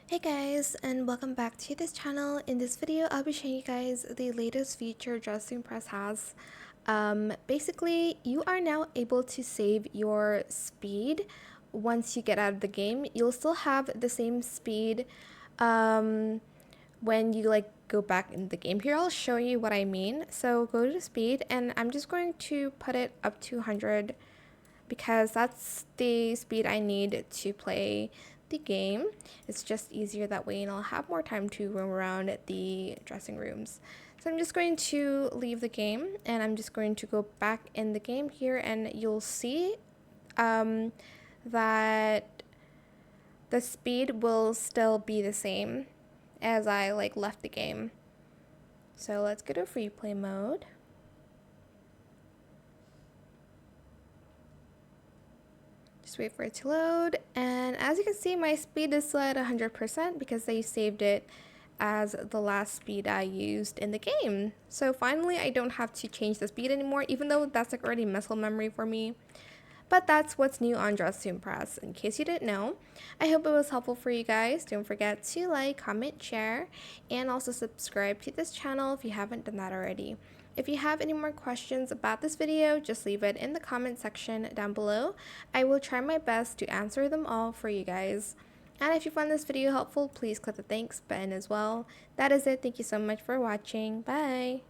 Hey guys, and welcome back to this channel. In this video, I'll be showing you guys the latest feature Rejoining has. Basically, you are now able to save your speed once you get out of the game. You'll still have the same speed when you go back in the game. Here, I'll show you what I mean. So go to speed, and I'm just going to put it up to 100 because that's the speed I need to play the game. It's just easier that way, and I'll have more time to roam around the dressing rooms. So I'm just going to leave the game, and I'm just going to go back in the game here, and you'll see that the speed will still be the same as I left the game. So let's go to free play mode. Just wait for it to load, and as you can see, my speed is still at 100% because they saved it as the last speed I used in the game. So finally, I don't have to change the speed anymore, even though that's already muscle memory for me. But that's what's new on Rejoining, in case you didn't know. I hope it was helpful for you guys. Don't forget to like, comment, share, and also subscribe to this channel if you haven't done that already. If you have any more questions about this video, just leave it in the comment section down below. I will try my best to answer them all for you guys. And if you found this video helpful, please click the thanks button as well. That is it. Thank you so much for watching. Bye!